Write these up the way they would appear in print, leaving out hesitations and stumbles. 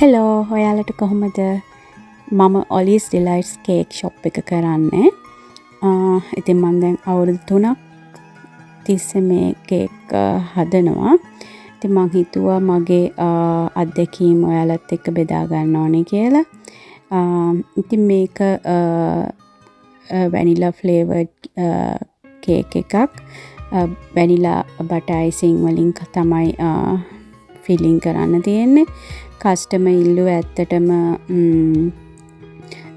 Hello ඔයාලට කොහොමද මම ඔලිස් ඩිලයිට්ස් කේක් ෂොප් එක කරන්නේ ඉතින් මම දැන් අවුරුදු 3ක් තිස්සේ මේ කේක් හදනවා ඉතින් මම හිතුවා මගේ අත්දැකීම් ඔයාලත් එක්ක බෙදා ගන්න ඕනේ කියලා ඉතින් මේක vanilla flavored කේක් එකක් vanilla butter icing වලින් තමයි ෆිලිං කරන්න තියෙන්නේ කස්ටමර් ඉල්ලුව ඇත්තටම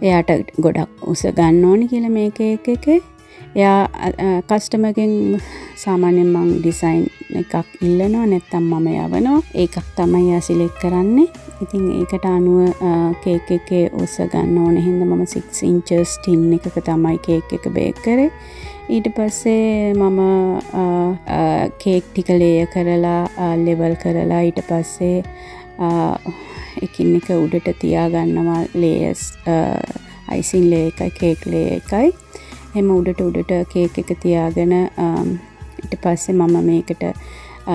එයාට ගොඩක් උස ගන්න ඕනි කියලා මේ කේක් එකේ. එයා කස්ටමර්ගෙන් සාමාන්‍යයෙන් මම ඩිසයින් එකක් ඉල්ලනවා නැත්නම් මම යවනවා. ඒකක් තමයි එයා සිලෙක්ට් කරන්නේ. ඉතින් ඒකට අනුව කේක් එකේ උස ගන්න ඕනේ හින්දා මම 6 inches tin එකක තමයි කේක් එක බේක් කරේ. ඊට පස්සේ මම කේක් ටික ලේයර් කරලා ලෙවල් කරලා ඊට පස්සේ එකින් එක උඩට තියා ගන්නවා ලේයර්ස් අයිසින් ලේයර් එකයි කේක් ලේයර් එකයි එහෙම උඩට කේක් එක තියාගෙන ඊට පස්සේ මම මේකට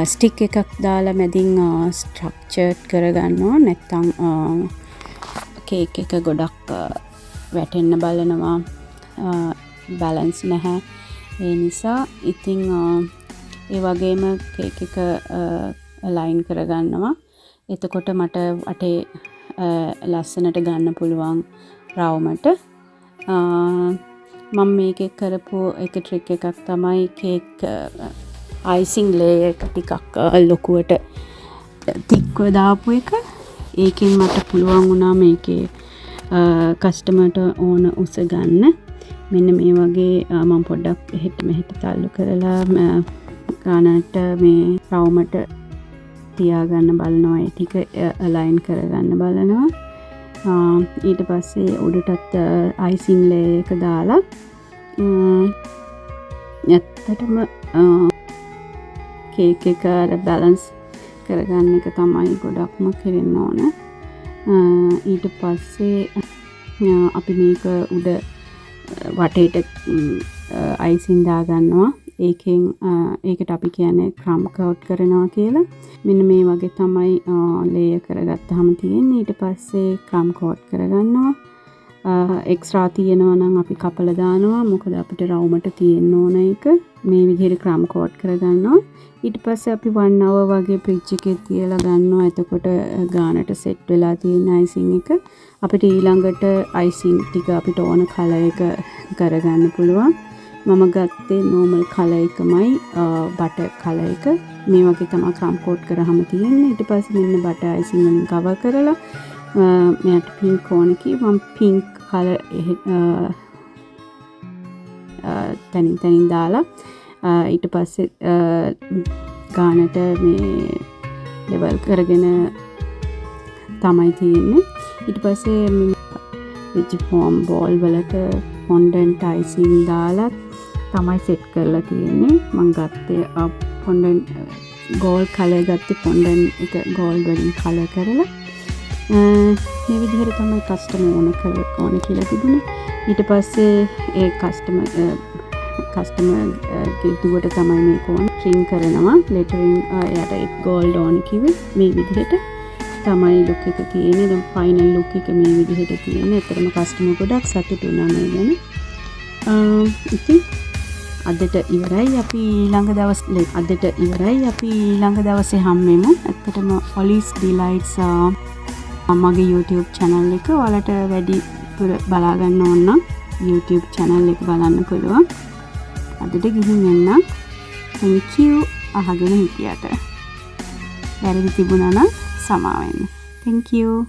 ස්ටික් එකක් දාලා මැදින් ස්ට්‍රක්චර්ඩ් කරගන්නවා නැත්නම් කේක් එක ගොඩක් වැටෙන්න බලනවා බැලන්ස් නැහැ ඒ නිසා ඉතින් ඒ වගේම කේක් එක ලයින් කරගන්නවා එතකොට මට වටේ ලස්සනට ගන්න පුළුවන් රවුමට මම මේකේ කරපු එක ට්‍රික් එකක් තමයි කේක් අයිසිං ලේයර් එක ටිකක් ලොකුවට තික්ව දාපු එක ඒකෙන් මට පුළුවන් වුණා මේකේ කස්ටමර්ට ඕන උස ගන්න මෙන්න මේ වගේ මම පොඩ්ඩක් එහෙට මෙහෙට තල්ලු කරලා ගානට මේ රවුමට තියාගන්න බලනවා ඒ ටික අලයින් කරගන්න බලනවා ඊට පස්සේ උඩටත් අයිසිං ලේයර් එක දාලා ඇත්තටම කේක් එක අර බැලන්ස් කරගන්න එක තමයි ගොඩක්ම කරන්න ඕන ඊට පස්සේ අපි මේක උඩ වටේට අයිසිං දාගන්නවා ඒකෙන් ඒකට අපි කියන්නේ ක්‍රම් කවුට් කරනවා කියලා මෙන්න මේ වගේ තමයි ලේයර් කරගත්තාම තියෙන්නේ ඊට පස්සේ ක්‍රම් කවුට් කරගන්නවා එක්ස්ට්‍රා තියෙනවා නම් අපි කපලා දානවා මොකද අපිට රවුමට තියෙන්න ඕන එක මේ විදිහට ක්‍රම් කවුට් කරගන්නවා ඊට පස්සේ අපි 1 hour වගේ ෆ්‍රිජ් එකේ තියලා ගන්නවා එතකොට ගානට සෙට් වෙලා තියෙන අයිසිං එක අපිට ඊළඟට අයිසිං ටික අපිට ඕන කලර් එක කරගන්න පුළුවන් මම ගත්තේ normal color එකමයි butter color එක මේ වගේ තමයි ක්‍රම් කෝට් කරාම තියෙන්නේ ඊට පස්සේ මෙන්න butter icing වලින් cover කරලා මෙයාට pink ඕන කි මම pink color තනින් දාලා ඊට පස්සේ ගානට මේ ලෙවල් කරගෙන තමයි තියෙන්නේ ඊට පස්සේ රිජ් ෆෝම් බෝල් වලට fondant icing දාලා තමයි සෙට් කරලා තියෙන්නේ මම ගත්තේ fondant gold color ගත්තේ fondant එක gold වලින් color කරලා මේ විදිහට තමයි කස්ටමර් ඕන කියලා තිබුණේ ඊට පස්සේ ඒ කස්ටමර් ගේ දුවට තමයි මේක ඕන ට්‍රිම් කරනවා lettering එයාට gold ඕන කිව්වේ මේ විදිහට තමයි ලුක් එක තියෙන්නේ දැන් ෆයිනල් ලුක් එක මේ විදිහට තියෙන්නේ ඒතරම කස්ටමර් ගොඩක් සතුටු වුණා මේ ගැන ඉතින් අදට ඉවරයි අපි ඊළඟ දවසේ හම්බෙමු ඇත්තටම ඔලිස් ඩිලයිට්ස් මගේ YouTube channel එක ඔයාලට වැඩිපුර බලා ගන්න ඕන නම් YouTube channel එක බලන්න පුළුවන් අදට ගිහින් එන්න thank you අහගෙන හිටියට වැරදි තිබුණා නම් සමාවෙන්න thank you